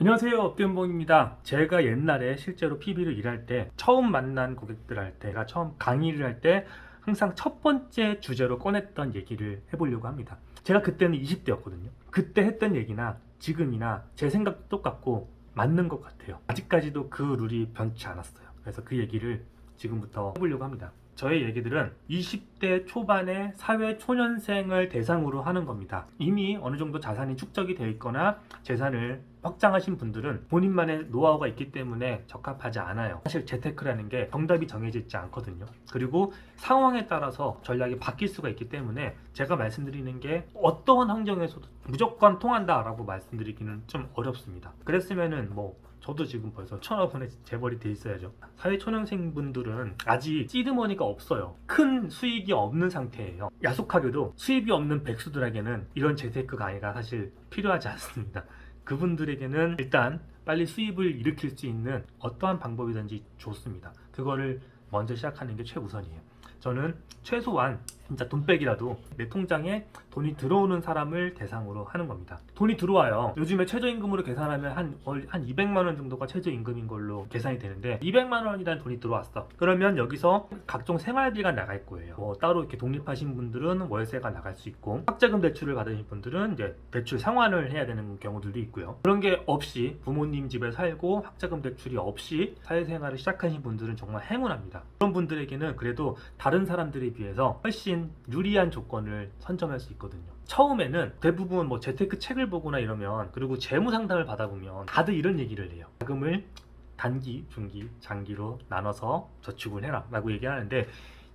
안녕하세요, 업대은봉입니다. 제가 옛날에 실제로 PB를 일할 때 처음 만난 고객들한테, 제가 처음 강의를 할 때 항상 첫 번째 주제로 꺼냈던 얘기를 해보려고 합니다. 제가 그때는 20대였거든요. 그때 했던 얘기나 지금이나 제 생각도 똑같고 맞는 것 같아요. 아직까지도 그 룰이 변치 않았어요. 그래서 그 얘기를 지금부터 해보려고 합니다. 저의 얘기들은 20대 초반의 사회 초년생을 대상으로 하는 겁니다. 이미 어느 정도 자산이 축적이 되어 있거나 재산을 확장하신 분들은 본인만의 노하우가 있기 때문에 적합하지 않아요. 사실 재테크라는 게 정답이 정해져 있지 않거든요. 그리고 상황에 따라서 전략이 바뀔 수가 있기 때문에 제가 말씀드리는 게 어떠한 환경에서도 무조건 통한다라고 말씀드리기는 좀 어렵습니다. 그랬으면은 저도 지금 벌써 1,000억 원에 재벌이 돼 있어야죠. 사회 초년생분들은 아직 시드머니가 없어요. 큰 수익이 없는 상태예요. 야속하게도 수입이 없는 백수들에게는 이런 재테크 강의가 사실 필요하지 않습니다. 그분들에게는 일단 빨리 수입을 일으킬 수 있는 어떠한 방법이든지 좋습니다. 그거를 먼저 시작하는 게 최우선이에요. 저는 최소한 진짜 돈백이라도 내 통장에 돈이 들어오는 사람을 대상으로 하는 겁니다. 돈이 들어와요. 요즘에 최저임금으로 계산하면 한 200만 원 정도가 최저임금인 걸로 계산이 되는데 200만 원이라는 돈이 들어왔어. 그러면 여기서 각종 생활비가 나갈 거예요. 따로 이렇게 독립하신 분들은 월세가 나갈 수 있고, 학자금 대출을 받으신 분들은 이제 대출 상환을 해야 되는 경우들도 있고요. 그런 게 없이 부모님 집에 살고 학자금 대출이 없이 사회생활을 시작하신 분들은 정말 행운합니다. 그런 분들에게는 그래도 다른 사람들에 비해서 훨씬 유리한 조건을 선점할 수 있거든요. 처음에는 대부분 재테크 책을 보거나 이러면, 그리고 재무 상담을 받아보면 다들 이런 얘기를 해요. 자금을 단기, 중기, 장기로 나눠서 저축을 해라 라고 얘기하는데,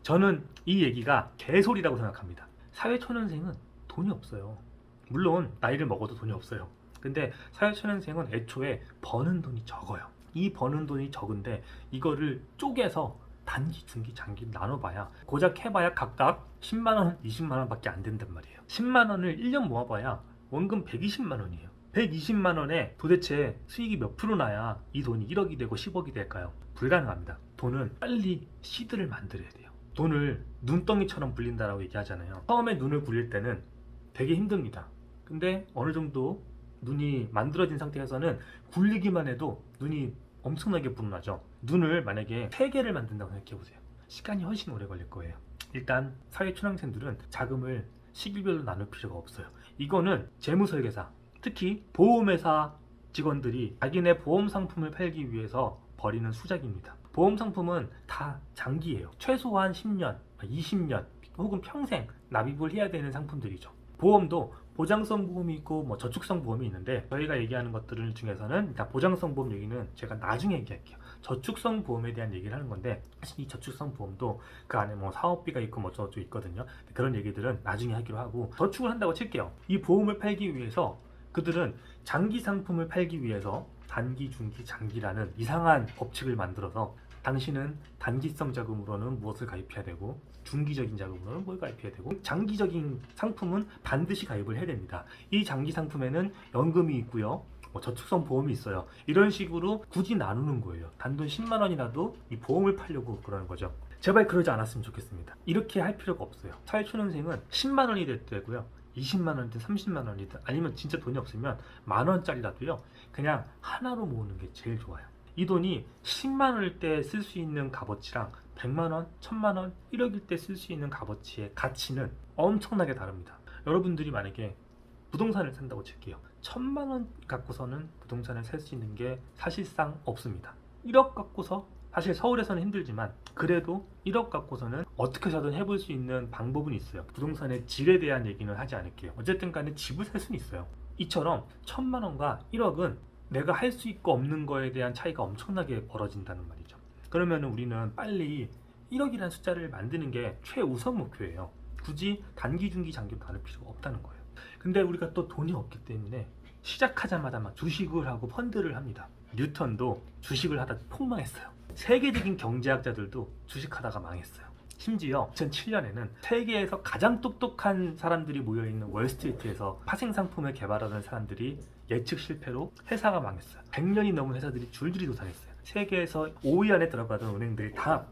저는 이 얘기가 개소리라고 생각합니다. 사회초년생은 돈이 없어요. 물론 나이를 먹어도 돈이 없어요. 근데 사회초년생은 애초에 버는 돈이 적어요. 이 버는 돈이 적은데 이거를 쪼개서 단기, 중기, 장기 나눠봐야, 고작 해봐야 각각 10만원, 20만원 밖에 안 된단 말이에요. 10만원을 1년 모아봐야 원금 120만원이에요. 120만원에 도대체 수익이 몇 프로 나야 이 돈이 1억이 되고 10억이 될까요? 불가능합니다. 돈은 빨리 시드를 만들어야 돼요. 돈을 눈덩이처럼 굴린다라고 얘기하잖아요. 처음에 눈을 굴릴 때는 되게 힘듭니다. 근데 어느 정도 눈이 만들어진 상태에서는 굴리기만 해도 눈이 엄청나게 불어나죠. 눈을 만약에 3개를 만든다고 생각해보세요. 시간이 훨씬 오래 걸릴 거예요. 일단 사회 초년생들은 자금을 시기별로 나눌 필요가 없어요. 이거는 재무설계사, 특히 보험회사 직원들이 자기네 보험 상품을 팔기 위해서 벌이는 수작입니다. 보험 상품은 다 장기예요. 최소한 10년, 20년 혹은 평생 납입을 해야 되는 상품들이죠. 보험도 보장성 보험이 있고 저축성 보험이 있는데, 저희가 얘기하는 것들 중에서는 일단 보장성 보험 얘기는 제가 나중에 얘기할게요. 저축성 보험에 대한 얘기를 하는 건데, 사실 이 저축성 보험도 그 안에 사업비가 있고 저쪽 있거든요. 그런 얘기들은 나중에 하기로 하고, 저축을 한다고 칠게요. 이 보험을 팔기 위해서 그들은 장기 상품을 팔기 위해서 단기, 중기, 장기라는 이상한 법칙을 만들어서, 당신은 단기성 자금으로는 무엇을 가입해야 되고, 중기적인 자금으로는 뭘 가입해야 되고, 장기적인 상품은 반드시 가입을 해야 됩니다. 이 장기 상품에는 연금이 있고요, 저축성 보험이 있어요. 이런 식으로 굳이 나누는 거예요. 단돈 10만 원이라도 이 보험을 팔려고 그러는 거죠. 제발 그러지 않았으면 좋겠습니다. 이렇게 할 필요가 없어요. 사회초년생은 10만 원이 되고요, 20만 원이든 30만 원이든, 아니면 진짜 돈이 없으면 만 원짜리라도요, 그냥 하나로 모으는 게 제일 좋아요. 이 돈이 10만 원일 때 쓸 수 있는 값어치랑 100만 원, 1000만 원, 1억일 때 쓸 수 있는 값어치의 가치는 엄청나게 다릅니다. 여러분들이 만약에 부동산을 산다고 칠게요. 1000만 원 갖고서는 부동산을 살 수 있는 게 사실상 없습니다. 1억 갖고서, 사실 서울에서는 힘들지만 그래도 1억 갖고서는 어떻게 해서든 해볼 수 있는 방법은 있어요. 부동산의 질에 대한 얘기는 하지 않을게요. 어쨌든 간에 집을 살 수는 있어요. 이처럼 1000만 원과 1억은 내가 할 수 있고 없는 거에 대한 차이가 엄청나게 벌어진다는 말이죠. 그러면 우리는 빨리 1억이라는 숫자를 만드는 게 최우선 목표예요. 굳이 단기, 중기, 장기로 나눌 필요가 없다는 거예요. 근데 우리가 또 돈이 없기 때문에 시작하자마자 막 주식을 하고 펀드를 합니다. 뉴턴도 주식을 하다 폭망했어요. 세계적인 경제학자들도 주식하다가 망했어요. 심지어 2007년에는 세계에서 가장 똑똑한 사람들이 모여있는 월스트리트에서 파생상품을 개발하는 사람들이 예측 실패로 회사가 망했어요. 100년이 넘은 회사들이 줄줄이 도산했어요. 세계에서 5위 안에 들어가던 은행들이 다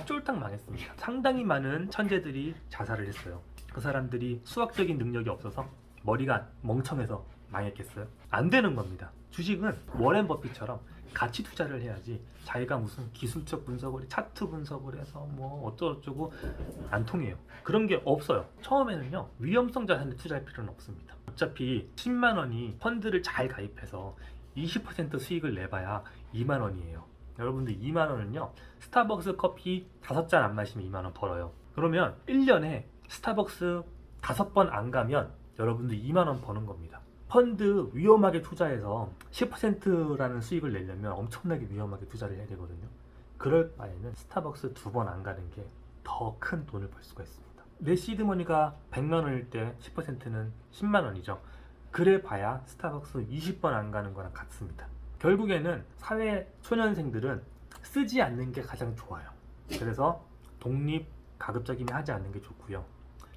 쫄딱 망했습니다. 상당히 많은 천재들이 자살을 했어요. 그 사람들이 수학적인 능력이 없어서, 머리가 멍청해서 망했겠어요? 안 되는 겁니다. 주식은 워렌 버핏처럼 가치 투자를 해야지 자기가 무슨 기술적 분석을 차트 분석을 해서 뭐 어쩌고저쩌고 안 통해요. 그런 게 없어요. 처음에는요 위험성 자산에 투자할 필요는 없습니다. 어차피 10만 원이 펀드를 잘 가입해서 20% 수익을 내봐야 2만 원이에요. 여러분들 2만 원은요 스타벅스 커피 5잔 안 마시면 2만 원 벌어요. 그러면 1년에 스타벅스 5번 안 가면 여러분들 2만 원 버는 겁니다. 펀드 위험하게 투자해서 10%라는 수익을 내려면 엄청나게 위험하게 투자를 해야 되거든요. 그럴 바에는 스타벅스 2번 안 가는 게 더 큰 돈을 벌 수가 있습니다. 내 시드머니가 100만 원일 때 10%는 10만 원이죠. 그래 봐야 스타벅스 20번 안 가는 거랑 같습니다. 결국에는 사회 초년생들은 쓰지 않는 게 가장 좋아요. 그래서 독립 가급적이면 하지 않는 게 좋고요.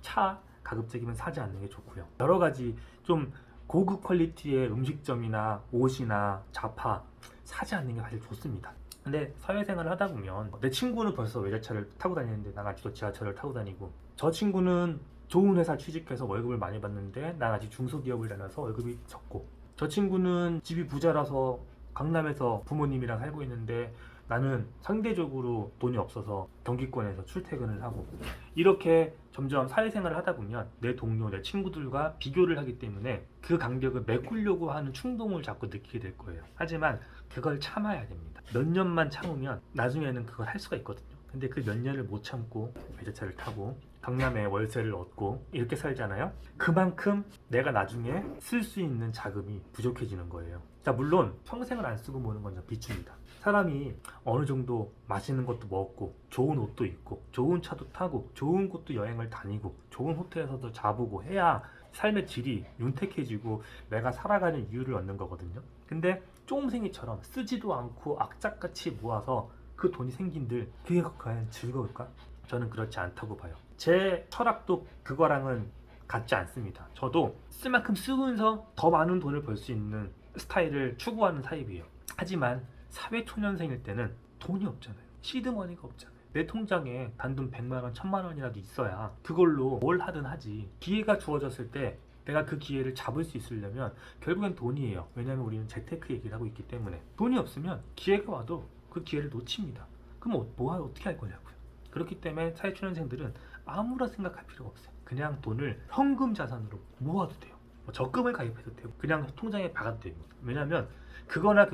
차 가급적이면 사지 않는 게 좋고요. 여러 가지 좀 고급 퀄리티의 음식점이나 옷이나 자파 사지 않는 게 사실 좋습니다. 근데 사회생활을 하다 보면 내 친구는 벌써 외제차를 타고 다니는데 난 아직도 지하철을 타고 다니고, 저 친구는 좋은 회사 취직해서 월급을 많이 받는데 난 아직 중소기업을 다녀서 월급이 적고, 저 친구는 집이 부자라서 강남에서 부모님이랑 살고 있는데 나는 상대적으로 돈이 없어서 경기권에서 출퇴근을 하고, 이렇게 점점 사회생활을 하다 보면 내 동료, 내 친구들과 비교를 하기 때문에 그 간격을 메꾸려고 하는 충동을 자꾸 느끼게 될 거예요. 하지만 그걸 참아야 됩니다. 몇 년만 참으면 나중에는 그걸 할 수가 있거든요. 근데 그 몇 년을 못 참고 외제차를 타고 강남에 월세를 얻고 이렇게 살잖아요. 그만큼 내가 나중에 쓸 수 있는 자금이 부족해지는 거예요. 자, 물론 평생을 안 쓰고 모는 건 비추입니다. 사람이 어느 정도 맛있는 것도 먹고 좋은 옷도 입고 좋은 차도 타고 좋은 곳도 여행을 다니고 좋은 호텔에서도 자보고 해야 삶의 질이 윤택해지고 내가 살아가는 이유를 얻는 거거든요. 근데 쫑생이처럼 쓰지도 않고 악착같이 모아서 그 돈이 생긴들 그게 과연 즐거울까? 저는 그렇지 않다고 봐요. 제 철학도 그거랑은 같지 않습니다. 저도 쓸 만큼 쓰면서 더 많은 돈을 벌 수 있는 스타일을 추구하는 타입이에요. 하지만 사회초년생일 때는 돈이 없잖아요. 시드머니가 없잖아요. 내 통장에 단돈 100만 원, 1000만 원이라도 있어야 그걸로 뭘 하든 하지. 기회가 주어졌을 때 내가 그 기회를 잡을 수 있으려면 결국엔 돈이에요. 왜냐하면 우리는 재테크 얘기를 하고 있기 때문에. 돈이 없으면 기회가 와도 그 기회를 놓칩니다. 그럼 어떻게 할 거냐고요. 그렇기 때문에 사회초년생들은 아무런 생각할 필요가 없어요. 그냥 돈을 현금 자산으로 모아도 돼요. 적금을 가입해도 되고 그냥 통장에 박아도 됩니다. 왜냐하면 그거나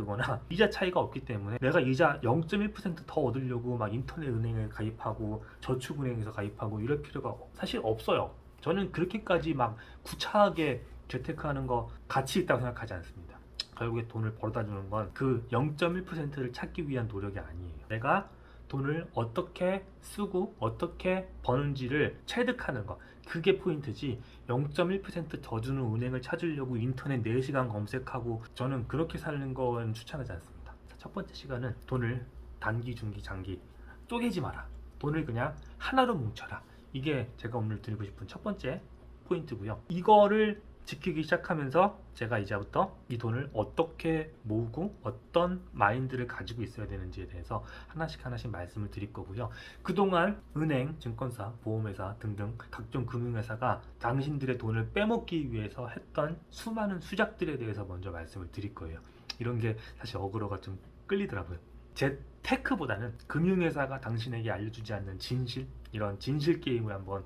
이자 차이가 없기 때문에 내가 이자 0.1% 더 얻으려고 막 인터넷 은행에 가입하고 저축은행에서 가입하고 이럴 필요가 사실 없어요. 저는 그렇게까지 막 구차하게 재테크하는 거 가치 있다고 생각하지 않습니다. 결국에 돈을 벌어다 주는 건 그 0.1%를 찾기 위한 노력이 아니에요. 내가 돈을 어떻게 쓰고 어떻게 버는지를 체득하는 거, 그게 포인트지 0.1% 주는 은행을 찾으려고 인터넷 4시간 검색하고, 저는 그렇게 사는 건 추천하지 않습니다. 첫 번째 시간은 돈을 단기, 중기, 장기 쪼개지 마라. 돈을 그냥 하나로 뭉쳐라. 이게 제가 오늘 드리고 싶은 첫 번째 포인트고요. 이거를 지키기 시작하면서 제가 이제부터 이 돈을 어떻게 모으고 어떤 마인드를 가지고 있어야 되는지에 대해서 하나씩 말씀을 드릴 거고요. 그동안 은행, 증권사, 보험회사 등등 각종 금융회사가 당신들의 돈을 빼먹기 위해서 했던 수많은 수작들에 대해서 먼저 말씀을 드릴 거예요. 이런 게 사실 어그로가 좀 끌리더라고요. 제 테크보다는 금융회사가 당신에게 알려주지 않는 진실, 이런 진실 게임을 한번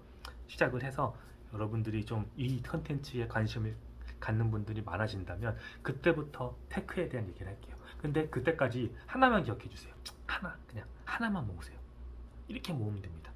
시작을 해서 여러분들이 좀 이 컨텐츠에 관심을 갖는 분들이 많아진다면 그때부터 테크에 대한 얘기를 할게요. 근데 그때까지 하나만 기억해 주세요. 그냥 하나만 모으세요. 이렇게 모으면 됩니다.